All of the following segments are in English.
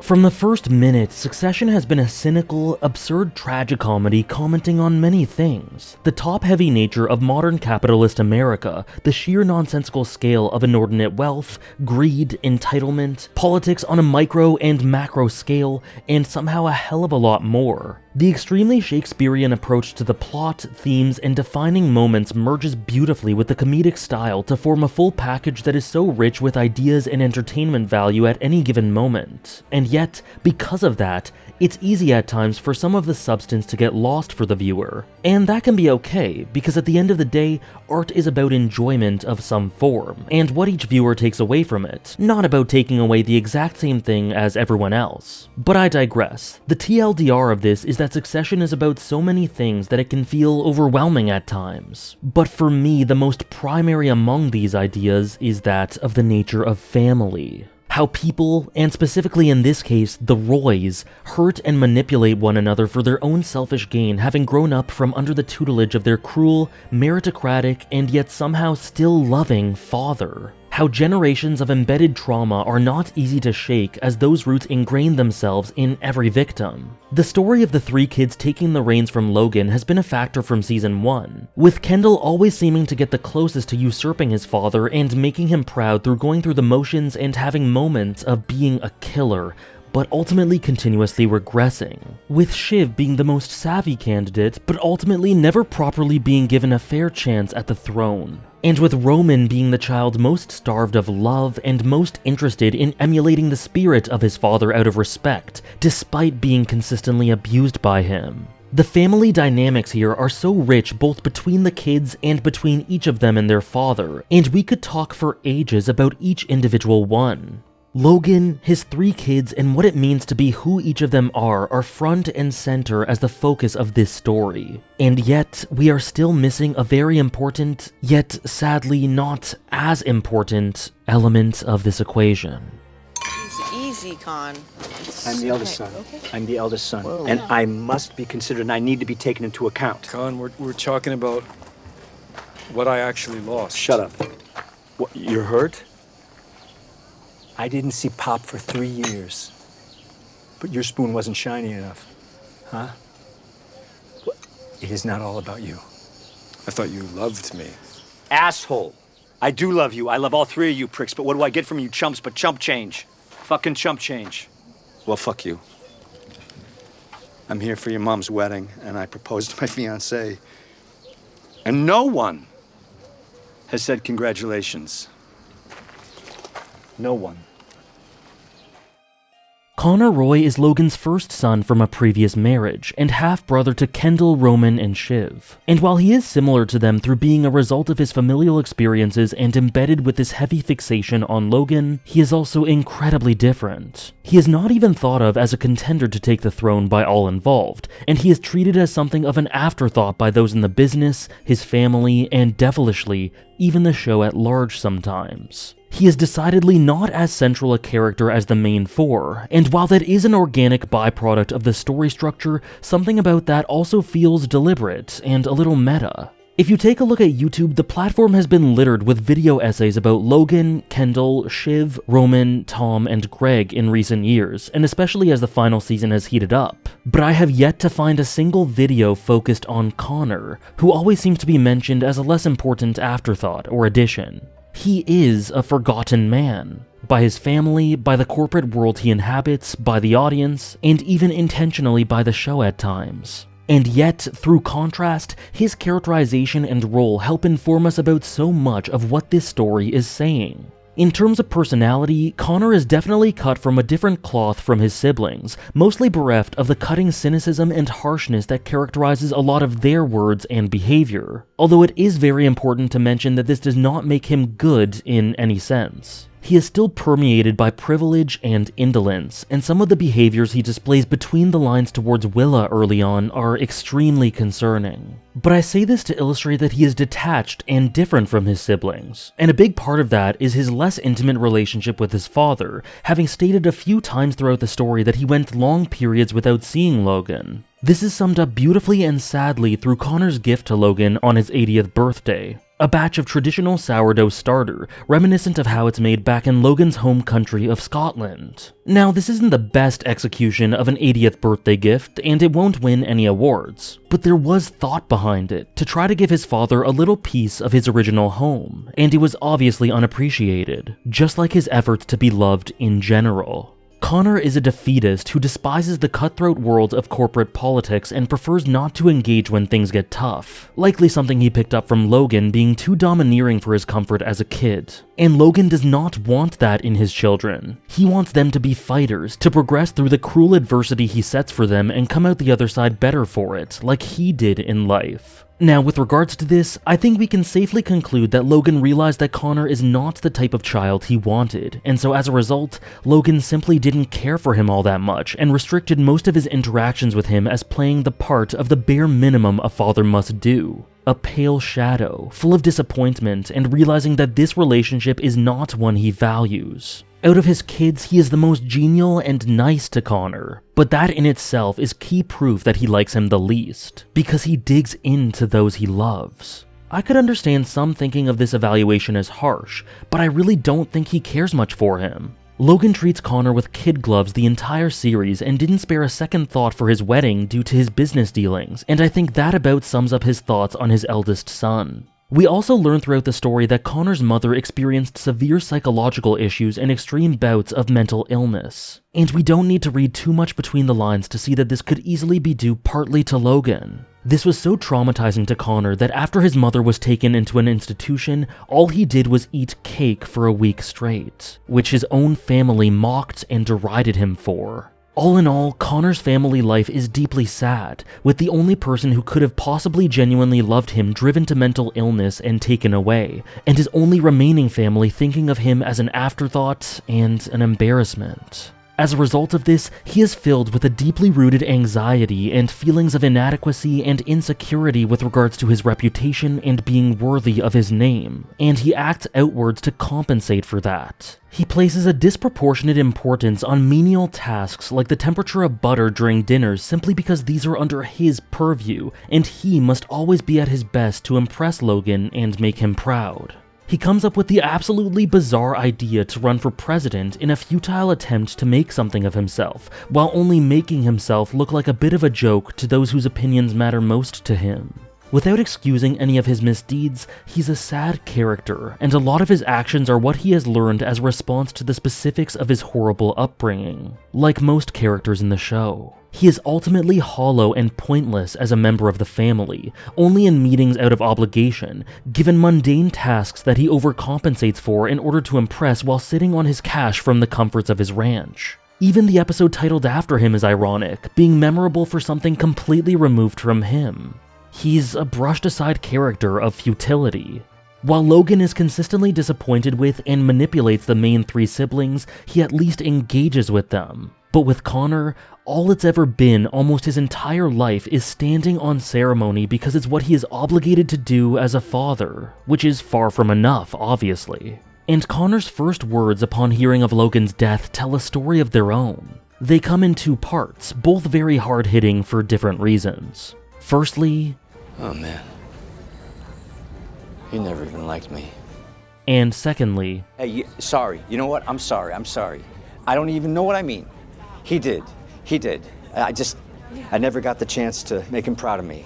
From the first minute, Succession has been a cynical, absurd tragicomedy commenting on many things. The top-heavy nature of modern capitalist America, the sheer nonsensical scale of inordinate wealth, greed, entitlement, politics on a micro and macro scale, and somehow a hell of a lot more. The extremely Shakespearean approach to the plot, themes, and defining moments merges beautifully with the comedic style to form a full package that is so rich with ideas and entertainment value at any given moment. And yet, because of that, it's easy at times for some of the substance to get lost for the viewer. And that can be okay, because at the end of the day, art is about enjoyment of some form, and what each viewer takes away from it, not about taking away the exact same thing as everyone else. But I digress. The TLDR of this is that Succession is about so many things that it can feel overwhelming at times. But for me, the most primary among these ideas is that of the nature of family. How people, and specifically in this case, the Roys, hurt and manipulate one another for their own selfish gain, having grown up from under the tutelage of their cruel, meritocratic, and yet somehow still loving father. How generations of embedded trauma are not easy to shake as those roots ingrain themselves in every victim. The story of the three kids taking the reins from Logan has been a factor from season 1, with Kendall always seeming to get the closest to usurping his father and making him proud through going through the motions and having moments of being a killer, but ultimately continuously regressing, with Shiv being the most savvy candidate, but ultimately never properly being given a fair chance at the throne. And with Roman being the child most starved of love and most interested in emulating the spirit of his father out of respect, despite being consistently abused by him. The family dynamics here are so rich both between the kids and between each of them and their father, and we could talk for ages about each individual one. Logan, his three kids, and what it means to be who each of them are front and center as the focus of this story. And yet, we are still missing a very important, yet sadly not as important, element of this equation. Easy, Con. I'm the eldest son. Okay. I'm the eldest son. Whoa. And I must be considered, and I need to be taken into account. Con, we're talking about what I actually lost. Shut up. What, you're hurt? I didn't see Pop for 3 years. But your spoon wasn't shiny enough. Huh? It is not all about you. I thought you loved me. Asshole. I do love you. I love all three of you pricks, but what do I get from you chumps but chump change? Fucking chump change. Well, fuck you. I'm here for your mom's wedding, and I proposed to my fiancée. And no one has said congratulations. No one. Connor Roy is Logan's first son from a previous marriage, and half-brother to Kendall, Roman, and Shiv. And while he is similar to them through being a result of his familial experiences and embedded with this heavy fixation on Logan, he is also incredibly different. He is not even thought of as a contender to take the throne by all involved, and he is treated as something of an afterthought by those in the business, his family, and devilishly, even the show at large sometimes. He is decidedly not as central a character as the main four, and while that is an organic byproduct of the story structure, something about that also feels deliberate and a little meta. If you take a look at YouTube, the platform has been littered with video essays about Logan, Kendall, Shiv, Roman, Tom, and Greg in recent years, and especially as the final season has heated up. But I have yet to find a single video focused on Connor, who always seems to be mentioned as a less important afterthought or addition. He is a forgotten man. By his family, by the corporate world he inhabits, by the audience, and even intentionally by the show at times. And yet, through contrast, his characterization and role help inform us about so much of what this story is saying. In terms of personality, Connor is definitely cut from a different cloth from his siblings, mostly bereft of the cutting cynicism and harshness that characterizes a lot of their words and behavior. Although it is very important to mention that this does not make him good in any sense. He is still permeated by privilege and indolence, and some of the behaviors he displays between the lines towards Willa early on are extremely concerning. But I say this to illustrate that he is detached and different from his siblings, and a big part of that is his less intimate relationship with his father, having stated a few times throughout the story that he went long periods without seeing Logan. This is summed up beautifully and sadly through Connor's gift to Logan on his 80th birthday. a batch of traditional sourdough starter, reminiscent of how it's made back in Logan's home country of Scotland. Now, this isn't the best execution of an 80th birthday gift, and it won't win any awards, but there was thought behind it to try to give his father a little piece of his original home, and it was obviously unappreciated, just like his efforts to be loved in general. Connor is a defeatist who despises the cutthroat world of corporate politics and prefers not to engage when things get tough, likely something he picked up from Logan being too domineering for his comfort as a kid. And Logan does not want that in his children. He wants them to be fighters, to progress through the cruel adversity he sets for them and come out the other side better for it, like he did in life. Now, with regards to this, I think we can safely conclude that Logan realized that Connor is not the type of child he wanted, and so as a result, Logan simply didn't care for him all that much and restricted most of his interactions with him as playing the part of the bare minimum a father must do. A pale shadow, full of disappointment and realizing that this relationship is not one he values. Out of his kids, he is the most genial and nice to Connor, but that in itself is key proof that he likes him the least, because he digs into those he loves. I could understand some thinking of this evaluation as harsh, but I really don't think he cares much for him. Logan treats Connor with kid gloves the entire series and didn't spare a second thought for his wedding due to his business dealings, and I think that about sums up his thoughts on his eldest son. We also learn throughout the story that Connor's mother experienced severe psychological issues and extreme bouts of mental illness. And we don't need to read too much between the lines to see that this could easily be due partly to Logan. This was so traumatizing to Connor that after his mother was taken into an institution, all he did was eat cake for a week straight, which his own family mocked and derided him for. All in all, Connor's family life is deeply sad, with the only person who could have possibly genuinely loved him driven to mental illness and taken away, and his only remaining family thinking of him as an afterthought and an embarrassment. As a result of this, he is filled with a deeply rooted anxiety and feelings of inadequacy and insecurity with regards to his reputation and being worthy of his name, and he acts outwards to compensate for that. He places a disproportionate importance on menial tasks like the temperature of butter during dinners simply because these are under his purview, and he must always be at his best to impress Logan and make him proud. He comes up with the absolutely bizarre idea to run for president in a futile attempt to make something of himself, while only making himself look like a bit of a joke to those whose opinions matter most to him. Without excusing any of his misdeeds, he's a sad character, and a lot of his actions are what he has learned as a response to the specifics of his horrible upbringing, like most characters in the show. He is ultimately hollow and pointless as a member of the family, only in meetings out of obligation, given mundane tasks that he overcompensates for in order to impress while sitting on his cash from the comforts of his ranch. Even the episode titled after him is ironic, being memorable for something completely removed from him. He's a brushed-aside character of futility. While Logan is consistently disappointed with and manipulates the main three siblings, he at least engages with them. But with Connor, all it's ever been almost his entire life is standing on ceremony because it's what he is obligated to do as a father, which is far from enough, obviously. And Connor's first words upon hearing of Logan's death tell a story of their own. They come in two parts, both very hard-hitting for different reasons. Firstly, oh man, he never even liked me. And secondly, Hey, sorry, you know what? I'm sorry. I don't even know what I mean. He did. I never got the chance to make him proud of me.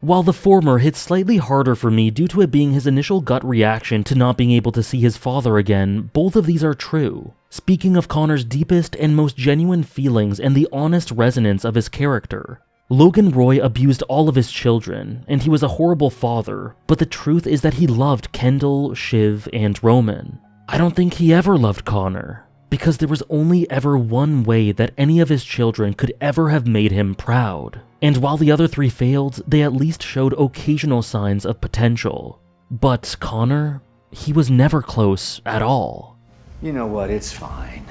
While the former hits slightly harder for me due to it being his initial gut reaction to not being able to see his father again, both of these are true. Speaking of Connor's deepest and most genuine feelings and the honest resonance of his character. Logan Roy abused all of his children, and he was a horrible father, but the truth is that he loved Kendall, Shiv, and Roman. I don't think he ever loved Connor, because there was only ever one way that any of his children could ever have made him proud. And while the other three failed, they at least showed occasional signs of potential. But Connor, he was never close at all. You know what? It's fine.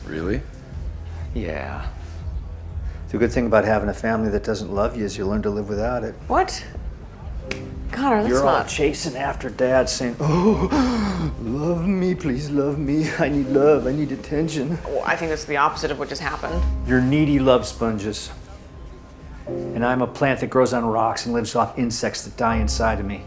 Really? Yeah. The good thing about having a family that doesn't love you is you learn to live without it. What? Connor, that's You're all not... chasing after Dad saying, oh, love me, please love me. I need love, I need attention. Well, I think that's the opposite of what just happened. You're needy love sponges. And I'm a plant that grows on rocks and lives off insects that die inside of me.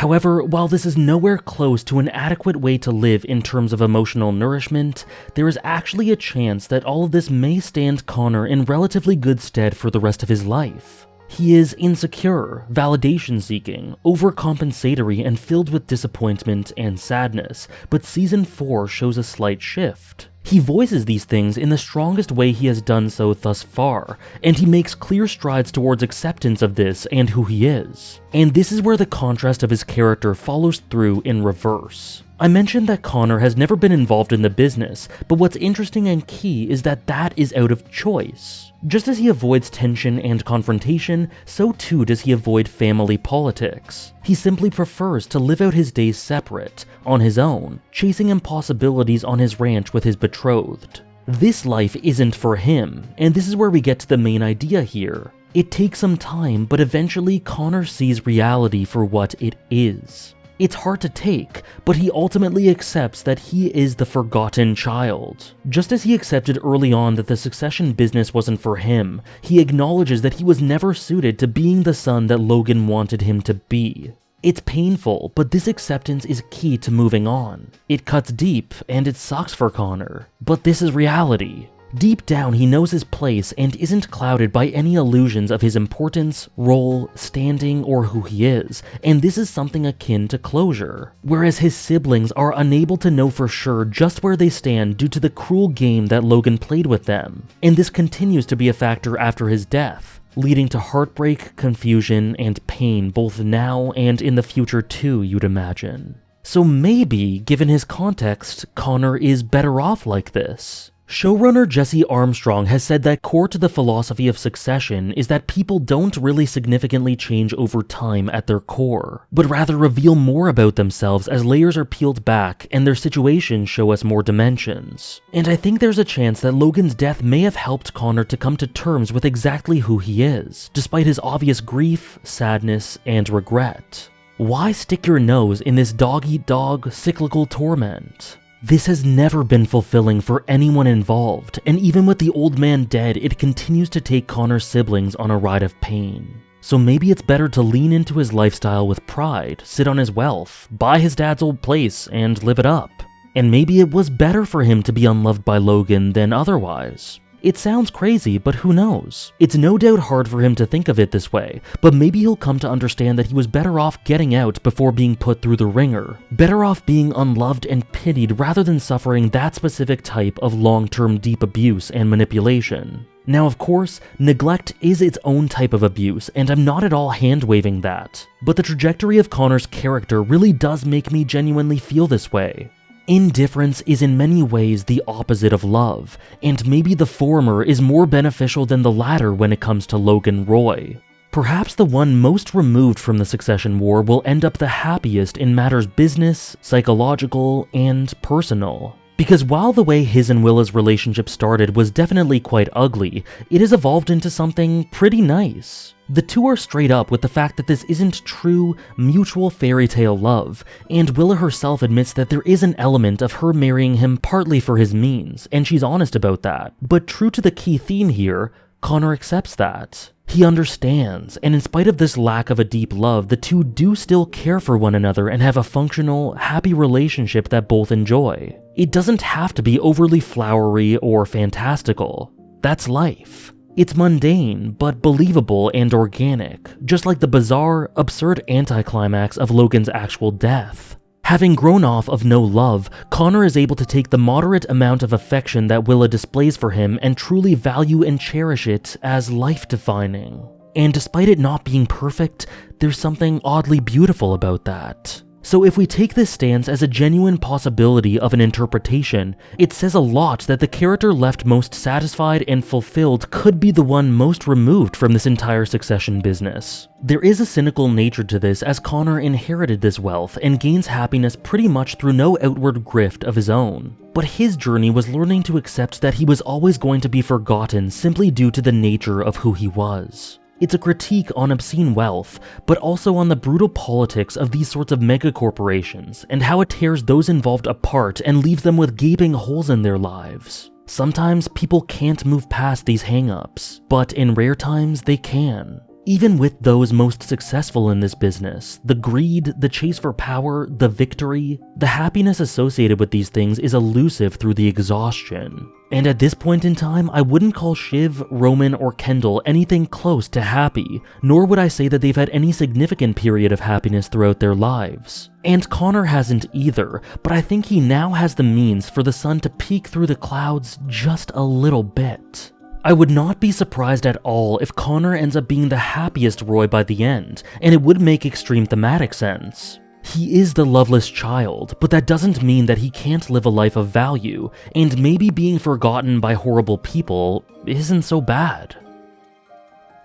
However, while this is nowhere close to an adequate way to live in terms of emotional nourishment, there is actually a chance that all of this may stand Connor in relatively good stead for the rest of his life. He is insecure, validation-seeking, overcompensatory, and filled with disappointment and sadness, but Season 4 shows a slight shift. He voices these things in the strongest way he has done so thus far, and he makes clear strides towards acceptance of this and who he is. And this is where the contrast of his character follows through in reverse. I mentioned that Connor has never been involved in the business, but what's interesting and key is that that is out of choice. Just as he avoids tension and confrontation, so too does he avoid family politics. He simply prefers to live out his days separate, on his own, chasing impossibilities on his ranch with his betrothed. This life isn't for him, and this is where we get to the main idea here. It takes some time, but eventually Connor sees reality for what it is. It's hard to take, but he ultimately accepts that he is the forgotten child. Just as he accepted early on that the succession business wasn't for him, he acknowledges that he was never suited to being the son that Logan wanted him to be. It's painful, but this acceptance is key to moving on. It cuts deep, and it sucks for Connor, but this is reality. Deep down, he knows his place and isn't clouded by any illusions of his importance, role, standing, or who he is, and this is something akin to closure. Whereas his siblings are unable to know for sure just where they stand due to the cruel game that Logan played with them, and this continues to be a factor after his death, leading to heartbreak, confusion, and pain both now and in the future too, you'd imagine. So maybe, given his context, Connor is better off like this. Showrunner Jesse Armstrong has said that core to the philosophy of Succession is that people don't really significantly change over time at their core, but rather reveal more about themselves as layers are peeled back and their situations show us more dimensions. And I think there's a chance that Logan's death may have helped Connor to come to terms with exactly who he is, despite his obvious grief, sadness, and regret. Why stick your nose in this dog-eat-dog cyclical torment? This has never been fulfilling for anyone involved, and even with the old man dead, it continues to take Connor's siblings on a ride of pain. So maybe it's better to lean into his lifestyle with pride, sit on his wealth, buy his dad's old place, and live it up. And maybe it was better for him to be unloved by Logan than otherwise. It sounds crazy, but who knows? It's no doubt hard for him to think of it this way, but maybe he'll come to understand that he was better off getting out before being put through the ringer. Better off being unloved and pitied rather than suffering that specific type of long-term deep abuse and manipulation. Now, of course, neglect is its own type of abuse, and I'm not at all hand-waving that. But the trajectory of Connor's character really does make me genuinely feel this way. Indifference is in many ways the opposite of love, and maybe the former is more beneficial than the latter when it comes to Logan Roy. Perhaps the one most removed from the Succession War will end up the happiest in matters business, psychological, and personal. Because while the way his and Willa's relationship started was definitely quite ugly, it has evolved into something pretty nice. The two are straight up with the fact that this isn't true, mutual fairy tale love, and Willa herself admits that there is an element of her marrying him partly for his means, and she's honest about that. But true to the key theme here, Connor accepts that. He understands, and in spite of this lack of a deep love, the two do still care for one another and have a functional, happy relationship that both enjoy. It doesn't have to be overly flowery or fantastical. That's life. It's mundane, but believable and organic, just like the bizarre, absurd anticlimax of Logan's actual death. Having grown off of no love, Connor is able to take the moderate amount of affection that Willa displays for him and truly value and cherish it as life-defining. And despite it not being perfect, there's something oddly beautiful about that. So if we take this stance as a genuine possibility of an interpretation, it says a lot that the character left most satisfied and fulfilled could be the one most removed from this entire Succession business. There is a cynical nature to this as Connor inherited this wealth and gains happiness pretty much through no outward grift of his own. But his journey was learning to accept that he was always going to be forgotten simply due to the nature of who he was. It's a critique on obscene wealth, but also on the brutal politics of these sorts of megacorporations and how it tears those involved apart and leaves them with gaping holes in their lives. Sometimes people can't move past these hang-ups, but in rare times they can. Even with those most successful in this business, the greed, the chase for power, the victory, the happiness associated with these things is elusive through the exhaustion. And at this point in time, I wouldn't call Shiv, Roman, or Kendall anything close to happy, nor would I say that they've had any significant period of happiness throughout their lives. And Connor hasn't either, but I think he now has the means for the sun to peek through the clouds just a little bit. I would not be surprised at all if Connor ends up being the happiest Roy by the end, and it would make extreme thematic sense. He is the loveless child, but that doesn't mean that he can't live a life of value, and maybe being forgotten by horrible people isn't so bad.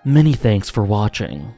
Many thanks for watching.